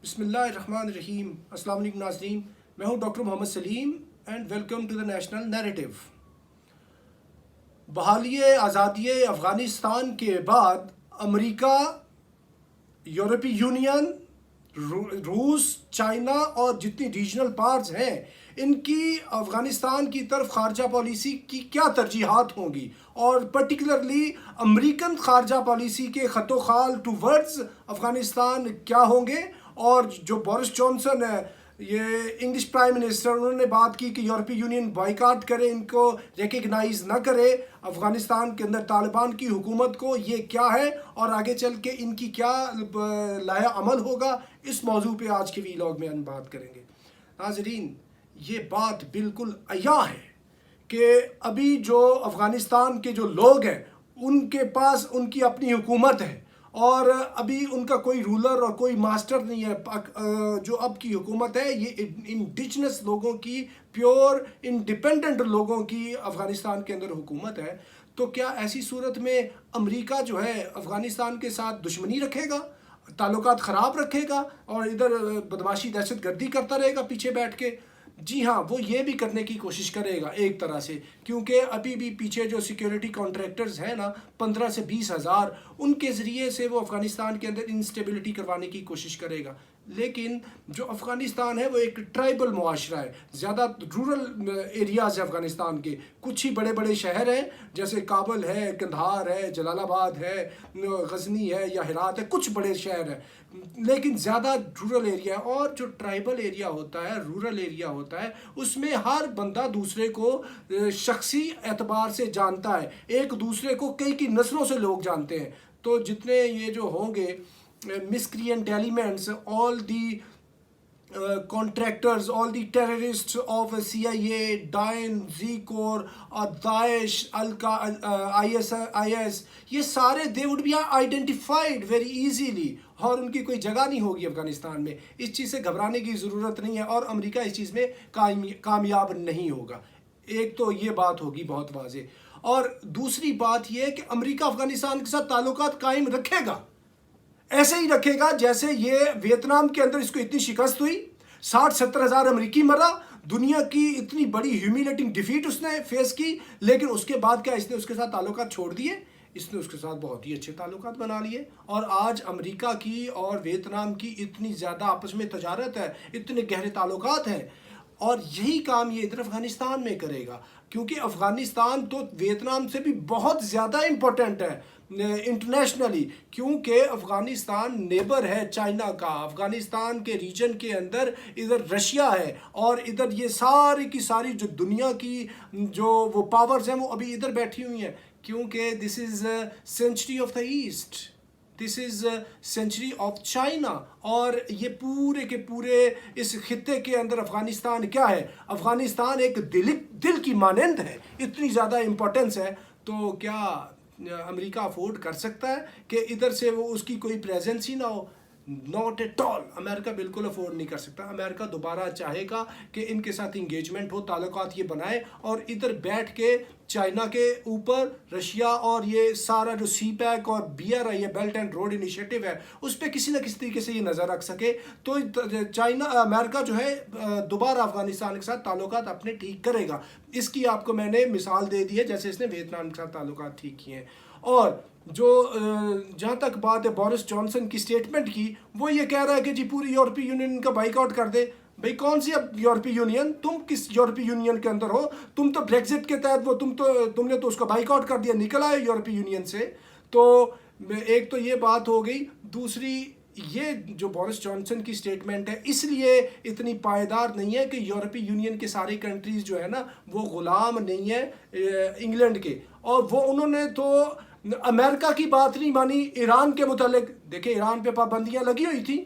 بسم اللہ الرحمن الرحیم۔ السلام علیکم ناظرین، میں ہوں doctor Mohammad Saleem and welcome to the national narrative. بحالی آزادی افغانستان کے بعد امریکہ، یورپی یونین، روس، چائنا اور جتنی ریجنل پاورز ہیں ان کی افغانستان کی طرف خارجہ پالیسی کی کیا ترجیحات ہوں گی، اور پرٹیکولرلی امریکن خارجہ پالیسی کے خط و خال ٹو ورڈز افغانستان کیا ہوں گے۔ اور جو بورس جانسن ہے، یہ انگلش پرائم منسٹر، انہوں نے بات کی کہ یورپی یونین بائیکاٹ کرے، ان کو ریکگنائز نہ کرے افغانستان کے اندر طالبان کی حکومت کو، یہ کیا ہے اور آگے چل کے ان کی کیا لائحہ عمل ہوگا، اس موضوع پہ آج کے ویلاگ میں ہم بات کریں گے۔ ناظرین، یہ بات بالکل عیاں ہے کہ ابھی جو افغانستان کے جو لوگ ہیں ان کے پاس ان کی اپنی حکومت ہے، اور ابھی ان کا کوئی رولر اور کوئی ماسٹر نہیں ہے۔ جو اب کی حکومت ہے یہ انڈیجنس لوگوں کی، پیور انڈیپینڈنٹ لوگوں کی افغانستان کے اندر حکومت ہے۔ تو کیا ایسی صورت میں امریکہ جو ہے افغانستان کے ساتھ دشمنی رکھے گا، تعلقات خراب رکھے گا اور ادھر بدماشی دہشت گردی کرتا رہے گا پیچھے بیٹھ کے؟ جی ہاں، وہ یہ بھی کرنے کی کوشش کرے گا ایک طرح سے، کیونکہ ابھی بھی پیچھے جو سیکیورٹی کانٹریکٹرز ہیں نا، 15 سے 20 ہزار، ان کے ذریعے سے وہ افغانستان کے اندر انسٹیبلٹی کروانے کی کوشش کرے گا۔ لیکن جو افغانستان ہے وہ ایک ٹرائبل معاشرہ ہے، زیادہ رورل ایریاز ہیں افغانستان کے، کچھ ہی بڑے بڑے شہر ہیں جیسے کابل ہے، کندھار ہے، جلال آباد ہے، غزنی ہے یا ہرات ہے، کچھ بڑے شہر ہیں، لیکن زیادہ رورل ایریا ہے۔ اور جو ٹرائبل ایریا ہوتا ہے، رورل ایریا ہوتا ہے، اس میں ہر بندہ دوسرے کو شخصی اعتبار سے جانتا ہے، ایک دوسرے کو کئی کی نسلوں سے لوگ جانتے ہیں۔ تو جتنے یہ جو ہوں گے miscreant elements, all the contractors, all the terrorists of CIA, DAEN, Z-Corps, Daesh, IS، یہ سارے they would be identified very easily، اور ان کی کوئی جگہ نہیں ہوگی افغانستان میں۔ اس چیز سے گھبرانے کی ضرورت نہیں ہے، اور امریکہ اس چیز میں کامیاب نہیں ہوگا۔ ایک تو یہ بات ہوگی بہت واضح، اور دوسری بات یہ ہے کہ امریکہ افغانستان کے ساتھ تعلقات قائم رکھے گا، ایسے ہی رکھے گا جیسے یہ ویتنام کے اندر اس کو اتنی شکست ہوئی، 60-70 ہزار امریکی مرا، دنیا کی اتنی بڑی ہیومیلیٹنگ ڈیفیٹ اس نے فیس کی، لیکن اس کے بعد کیا اس نے اس کے ساتھ تعلقات چھوڑ دیے؟ اس نے اس کے ساتھ بہت ہی اچھے تعلقات بنا لیے، اور آج امریکہ کی اور ویتنام کی اتنی زیادہ آپس میں تجارت ہے، اتنے گہرے تعلقات ہیں، اور یہی کام یہ ادھر افغانستان میں کرے گا، کیونکہ افغانستان تو ویتنام سے بھی بہت زیادہ امپورٹنٹ ہے انٹرنیشنلی، کیونکہ افغانستان نیبر ہے چائنا کا۔ افغانستان کے ریجن کے اندر ادھر رشیا ہے، اور ادھر یہ ساری کی ساری جو دنیا کی جو وہ پاورز ہیں وہ ابھی ادھر بیٹھی ہوئی ہیں، کیونکہ this is century of the east, this is century of China, اور یہ پورے کے پورے اس خطے کے اندر افغانستان کیا ہے؟ افغانستان ایک دل کی مانند ہے، اتنی زیادہ امپورٹنس ہے۔ تو کیا امریکہ افورڈ کر سکتا ہے کہ ادھر سے وہ اس کی کوئی پریزنس ہی نہ ہو؟ ناٹ ایٹ آل، امریکہ بالکل افورڈ نہیں کر سکتا۔ امریکہ دوبارہ چاہے گا کہ ان کے ساتھ انگیجمنٹ ہو، تعلقات یہ بنائے، اور ادھر بیٹھ کے چائنا کے اوپر رشیا اور یہ سارا جو سی پیک اور BR ہے، یہ بیلٹ اینڈ روڈ انیشیٹو ہے، اس پہ کسی نہ کسی طریقے سے یہ نظر رکھ سکے، تو امریکہ جو ہے دوبارہ افغانستان کے ساتھ تعلقات اپنے ٹھیک کرے گا۔ اس کی آپ کو میں نے مثال دے دی ہے، جیسے اس نے ویتنام کے ساتھ تعلقات ٹھیک کیے ہیں۔ اور جو جہاں تک بات ہے بورس جانسن کی سٹیٹمنٹ کی، وہ یہ کہہ رہا ہے کہ جی پوری یورپی یونین کا بائیک آؤٹ کر دے۔ بھئی کون سی اب یورپی یونین؟ تم کس یورپی یونین کے اندر ہو؟ تم تو بریگزٹ کے تحت وہ تم نے تو اس کو بائیک آؤٹ کر دیا، نکل آئے یورپی یونین سے۔ تو ایک تو یہ بات ہو گئی، دوسری یہ جو بورس جانسن کی سٹیٹمنٹ ہے اس لیے اتنی پائیدار نہیں ہے کہ یورپی یونین کے ساری کنٹریز جو ہے نا وہ غلام نہیں ہے انگلینڈ کے، اور وہ انہوں نے تو امریکہ کی بات نہیں مانی ایران کے متعلق۔ دیکھیں ایران پہ پابندیاں لگی ہوئی تھیں،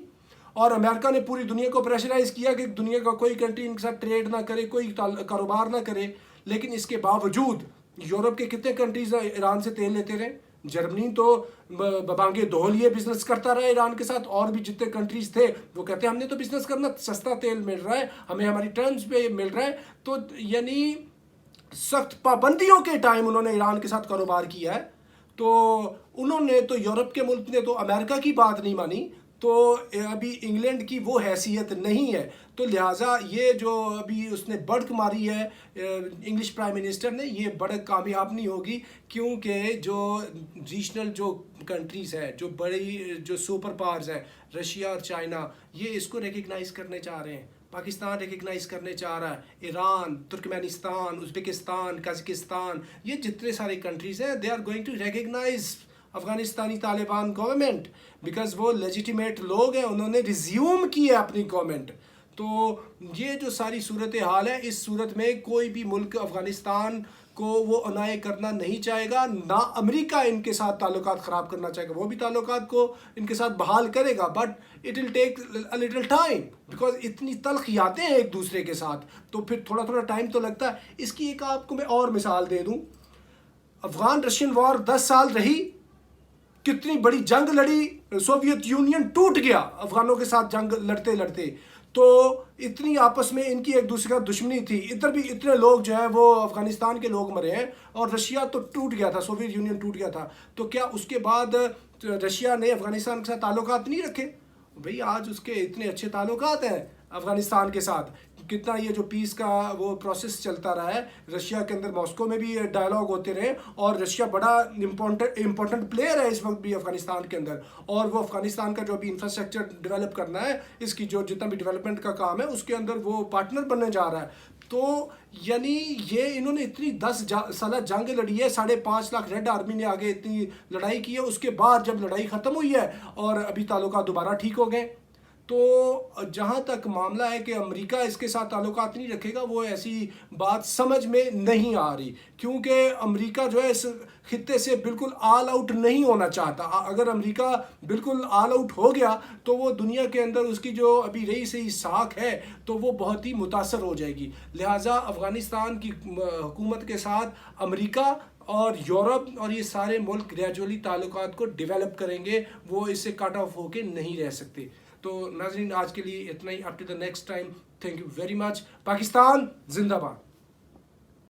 اور امریکہ نے پوری دنیا کو پریشرائز کیا کہ دنیا کا کوئی کنٹری ان کے ساتھ ٹریڈ نہ کرے، کوئی کاروبار نہ کرے، لیکن اس کے باوجود یورپ کے کتنے کنٹریز ایران سے تیل لیتے رہے؟ جرمنی تو ببانگے دہلیے بزنس کرتا رہا ایران کے ساتھ، اور بھی جتنے کنٹریز تھے وہ کہتے ہیں ہم نے تو بزنس کرنا، سستا تیل مل رہا ہے ہمیں، ہماری ٹرمز پہ مل رہا ہے۔ تو یعنی سخت پابندیوں کے ٹائم انہوں نے ایران کے ساتھ کاروبار کیا ہے، تو انہوں نے تو یورپ کے ملک نے تو امریکہ کی بات نہیں مانی، تو ابھی انگلینڈ کی وہ حیثیت نہیں ہے، تو لہٰذا یہ جو ابھی اس نے بڑک ماری ہے انگلش پرائم منسٹر نے، یہ بڑک کامیاب نہیں ہوگی، کیونکہ جو ریجنل جو کنٹریز ہیں، جو بڑی جو سپر پاورز ہیں، رشیا اور چائنا، یہ اس کو ریکگنائز کرنے چاہ رہے ہیں، پاکستان ریکگنائز کرنے چاہ رہا ہے، ایران، ترکمانستان، ازبکستان، قازقستان، یہ جتنے سارے کنٹریز ہیں they are going to recognize افغانستانی طالبان گورنمنٹ، بیکاز وہ لیجیٹیمیٹ لوگ ہیں، انہوں نے ریزیوم کی ہے اپنی گورنمنٹ۔ تو یہ جو ساری صورتحال ہے، اس صورت میں کوئی بھی ملک افغانستان کو وہ انائے کرنا نہیں چاہے گا، نہ امریکہ ان کے ساتھ تعلقات خراب کرنا چاہے گا، وہ بھی تعلقات کو ان کے ساتھ بحال کرے گا، but it will take a little time, because اتنی تلخیاتیں ہیں ایک دوسرے کے ساتھ، تو پھر تھوڑا تھوڑا ٹائم تو لگتا ہے۔ اس کی ایک آپ کو میں اور مثال دے دوں، افغان رشین وار 10 سال رہی، کتنی بڑی جنگ لڑی، سوویت یونین ٹوٹ گیا افغانوں کے ساتھ جنگ لڑتے لڑتے، تو اتنی آپس میں ان کی ایک دوسرے کا دشمنی تھی، ادھر بھی اتنے لوگ جو ہیں وہ افغانستان کے لوگ مرے ہیں، اور رشیا تو ٹوٹ گیا تھا، سوویت یونین ٹوٹ گیا تھا، تو کیا اس کے بعد رشیا نے افغانستان کے ساتھ تعلقات نہیں رکھے؟ بھئی آج اس کے اتنے اچھے تعلقات ہیں افغانستان کے ساتھ، کتنا یہ جو پیس کا وہ پروسیس چلتا رہا ہے، رشیا کے اندر ماسکو میں بھی ڈائلاگ ہوتے رہے، اور رشیا بڑا امپورٹنٹ پلیئر ہے اس وقت بھی افغانستان کے اندر، اور وہ افغانستان کا جو بھی انفراسٹرکچر ڈیولپ کرنا ہے، اس کی جو جتنا بھی ڈیولپمنٹ کا کام ہے اس کے اندر وہ پارٹنر بننے جا رہا ہے۔ تو یعنی یہ انہوں نے اتنی 10 سالہ جنگ لڑی ہے، 5.5 لاکھ ریڈ آرمی نے آگے اتنی لڑائی کی ہے، اس کے بعد جب لڑائی ختم ہوئی ہے اور ابھی تعلقات دوبارہ ٹھیک ہو گئے، تو جہاں تک معاملہ ہے کہ امریکہ اس کے ساتھ تعلقات نہیں رکھے گا، وہ ایسی بات سمجھ میں نہیں آ رہی، کیونکہ امریکہ جو ہے اس خطے سے بالکل آل آؤٹ نہیں ہونا چاہتا۔ اگر امریکہ بالکل آل آؤٹ ہو گیا تو وہ دنیا کے اندر اس کی جو ابھی رہی سہی ساکھ ہے تو وہ بہت ہی متاثر ہو جائے گی، لہٰذا افغانستان کی حکومت کے ساتھ امریکہ اور یورپ اور یہ سارے ملک گریجولی تعلقات کو ڈیولپ کریں گے، وہ اس سے کٹ آف ہو کے نہیں رہ سکتے۔ تو ناظرین آج کے لیے اتنا ہی، up to the next time, thank you very much, Pakistan زندہ باد۔